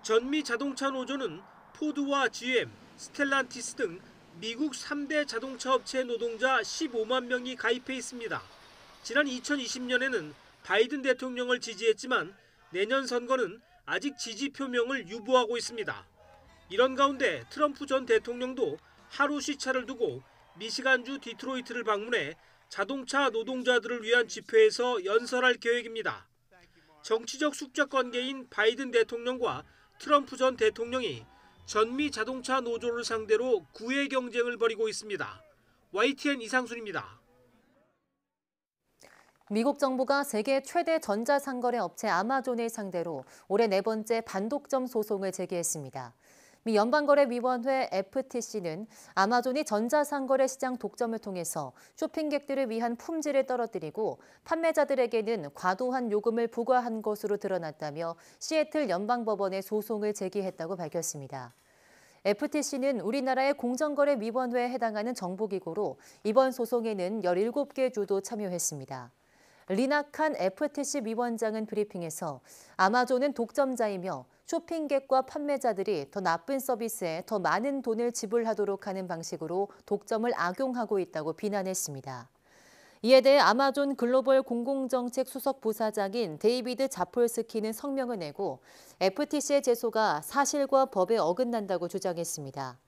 전미 자동차 노조는 포드와 GM, 스텔란티스 등 미국 3대 자동차 업체 노동자 15만 명이 가입해 있습니다. 지난 2020년에는 바이든 대통령을 지지했지만 내년 선거는 아직 지지 표명을 유보하고 있습니다. 이런 가운데 트럼프 전 대통령도 하루 시차를 두고 미시간주 디트로이트를 방문해 자동차 노동자들을 위한 집회에서 연설할 계획입니다. 정치적 숙적 관계인 바이든 대통령과 트럼프 전 대통령이 전미 자동차 노조를 상대로 구애 경쟁을 벌이고 있습니다. YTN 이상순입니다. 미국 정부가 세계 최대 전자상거래 업체 아마존을 상대로 올해 4번째 반독점 소송을 제기했습니다. 미 연방거래위원회 FTC는 아마존이 전자상거래 시장 독점을 통해서 쇼핑객들을 위한 품질을 떨어뜨리고 판매자들에게는 과도한 요금을 부과한 것으로 드러났다며 시애틀 연방법원에 소송을 제기했다고 밝혔습니다. FTC는 우리나라의 공정거래위원회에 해당하는 정보기구로 이번 소송에는 17개 주도 참여했습니다. 리나칸 FTC 위원장은 브리핑에서 아마존은 독점자이며 쇼핑객과 판매자들이 더 나쁜 서비스에 더 많은 돈을 지불하도록 하는 방식으로 독점을 악용하고 있다고 비난했습니다. 이에 대해 아마존 글로벌 공공정책 수석 부사장인 데이비드 자폴스키는 성명을 내고 FTC의 제소가 사실과 법에 어긋난다고 주장했습니다.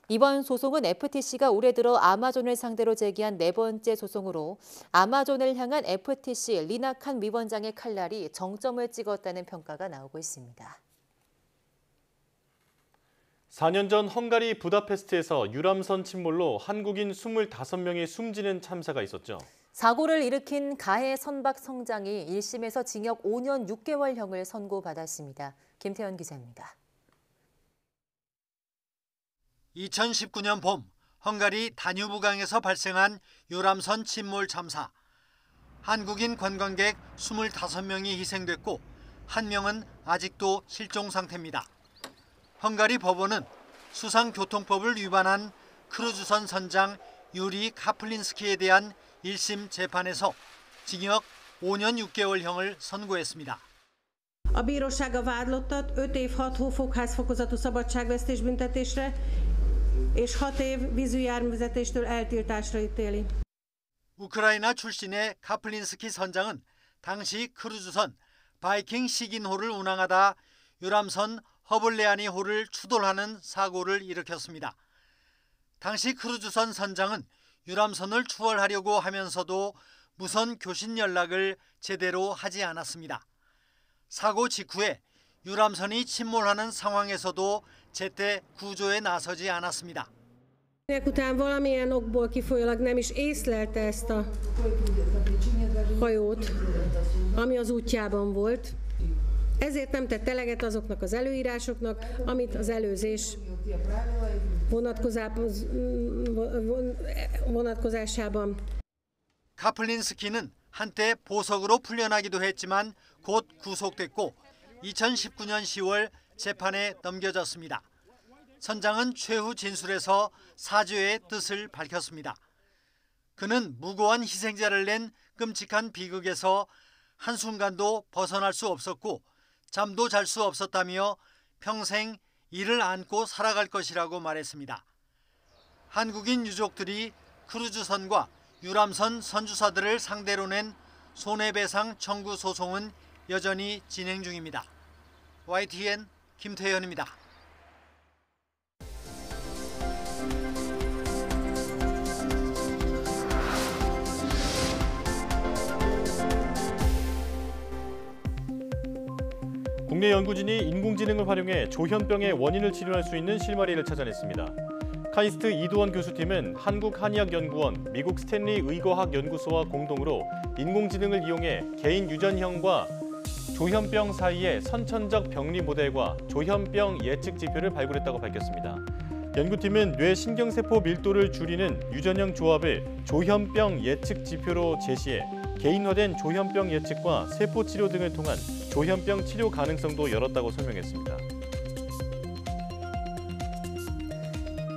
이번 소송은 FTC가 올해 들어 아마존을 상대로 제기한 4번째 소송으로 아마존을 향한 FTC 리나칸 위원장의 칼날이 정점을 찍었다는 평가가 나오고 있습니다. 4년 전 헝가리 부다페스트에서 유람선 침몰로 한국인 25명이 숨지는 참사가 있었죠. 사고를 일으킨 가해 선박 성장이 1심에서 징역 5년 6개월형을 선고받았습니다. 김태현 기자입니다. 2019년 봄 헝가리 다뉴브강에서 발생한 유람선 침몰 참사. 한국인 관광객 25명이 희생됐고 1명은 아직도 실종 상태입니다. 헝가리 법원은 수상교통법을 위반한 크루즈선 선장 유리 카플린스키에 대한 1심 재판에서 징역 5년 6개월형을 선고했습니다. A bíróság a vádlottat 5 év 6 hó fogházfokozatú szabadságvesztés büntetésre és 6 év vízüjárművezetéstől eltiltásra ítéli. 우크라이나 출신의 카플린스키 선장은 당시 크루즈선 바이킹 시긴호를 운항하다 유람선 허블레아니호를 추돌하는 사고를 일으켰습니다. 당시 크루즈선 선장은 유람선을 추월하려고 하면서도 무선 교신 연락을 제대로 하지 않았습니다. 사고 직후에 유람선이 침몰하는 상황에서도 제때 구조에 나서지 않았습니다. Után valamilyen okból kifolyólag nem is észlelte ezt a hajót, ami az útjában volt. Ezért nem tett eleget azoknak az előírásoknak, amit az előzés vonatkozásában. 카플린스키는 한때 보석으로 풀려나기도 했지만 곧 구속됐고 2019년 10월 재판에 넘겨졌습니다. 선장은 최후 진술에서 사죄의 뜻을 밝혔습니다. 그는 무고한 희생자를 낸 끔찍한 비극에서 한순간도 벗어날 수 없었고 잠도 잘 수 없었다며 평생 이를 안고 살아갈 것이라고 말했습니다. 한국인 유족들이 크루즈선과 유람선 선주사들을 상대로 낸 손해배상 청구 소송은 여전히 진행 중입니다. YTN 김태현입니다. 국내 연구진이 인공지능을 활용해 조현병의 원인을 치료할 수 있는 실마리를 찾아냈습니다. 카이스트 이도원 교수팀은 한국한의학연구원, 미국 스탠리 의과학연구소와 공동으로 인공지능을 이용해 개인 유전형과 조현병 사이의 선천적 병리 모델과 조현병 예측 지표를 발굴했다고 밝혔습니다. 연구팀은 뇌 신경세포 밀도를 줄이는 유전형 조합을 조현병 예측 지표로 제시해 개인화된 조현병 예측과 세포 치료 등을 통한 조현병 치료 가능성도 열었다고 설명했습니다.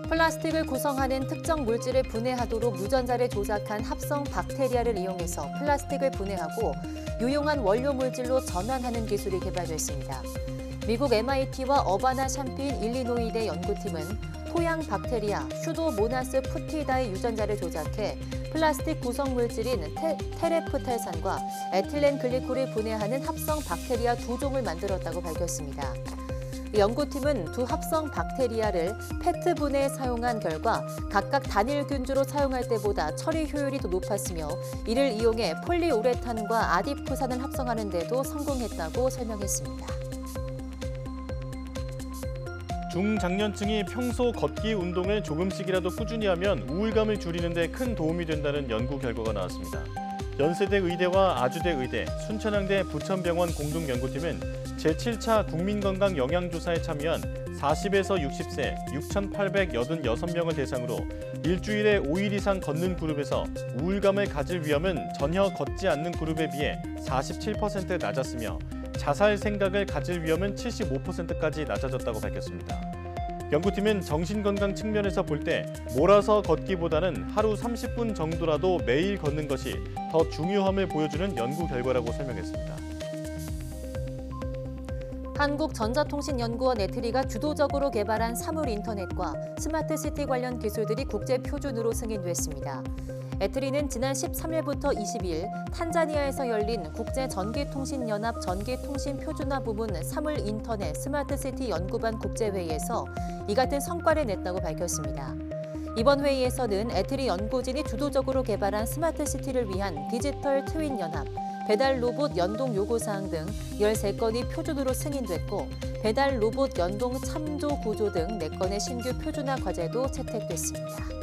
플라스틱을 구성하는 특정 물질을 분해하도록 유전자를 조작한 합성 박테리아를 이용해서 플라스틱을 분해하고 유용한 원료 물질로 전환하는 기술이 개발됐습니다. 미국 MIT와 어바나 샴피인 일리노이대 연구팀은 토양 박테리아 슈도모나스 푸티다의 유전자를 조작해 플라스틱 구성 물질인 테레프탈산과 에틸렌 글리콜을 분해하는 합성 박테리아 2종을 만들었다고 밝혔습니다. 연구팀은 두 합성 박테리아를 페트 분해에 사용한 결과 각각 단일 균주로 사용할 때보다 처리 효율이 더 높았으며 이를 이용해 폴리우레탄과 아디프산을 합성하는 데도 성공했다고 설명했습니다. 중장년층이 평소 걷기 운동을 조금씩이라도 꾸준히 하면 우울감을 줄이는 데 큰 도움이 된다는 연구 결과가 나왔습니다. 연세대 의대와 아주대 의대, 순천향대 부천병원 공동연구팀은 제7차 국민건강 영양조사에 참여한 40에서 60세 6,886명을 대상으로 일주일에 5일 이상 걷는 그룹에서 우울감을 가질 위험은 전혀 걷지 않는 그룹에 비해 47% 낮았으며 자살 생각을 가질 위험은 75%까지 낮아졌다고 밝혔습니다. 연구팀은 정신건강 측면에서 볼 때 몰아서 걷기보다는 하루 30분 정도라도 매일 걷는 것이 더 중요함을 보여주는 연구 결과라고 설명했습니다. 한국전자통신연구원 에트리가 주도적으로 개발한 사물 인터넷과 스마트시티 관련 기술들이 국제 표준으로 승인됐습니다. 에트리는 지난 13일부터 22일 탄자니아에서 열린 국제전기통신연합 전기통신표준화 부문 사물 인터넷 스마트시티 연구반 국제회의에서 이 같은 성과를 냈다고 밝혔습니다. 이번 회의에서는 에트리 연구진이 주도적으로 개발한 스마트시티를 위한 디지털 트윈 연합, 배달 로봇 연동 요구사항 등 13건이 표준으로 승인됐고 배달 로봇 연동 참조 구조 등 4건의 신규 표준화 과제도 채택됐습니다.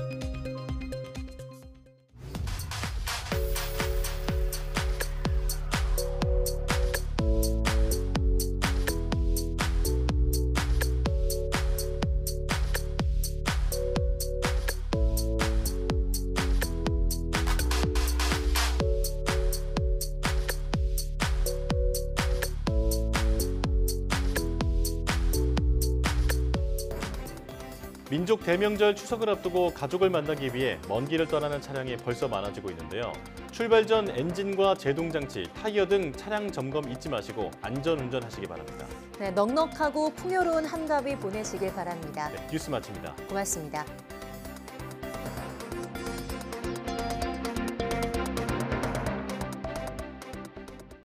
민족 대명절 추석을 앞두고 가족을 만나기 위해 먼 길을 떠나는 차량이 벌써 많아지고 있는데요. 출발 전 엔진과 제동장치, 타이어 등 차량 점검 잊지 마시고 안전운전하시기 바랍니다. 네, 넉넉하고 풍요로운 한가위 보내시길 바랍니다. 네, 뉴스 마칩니다. 고맙습니다.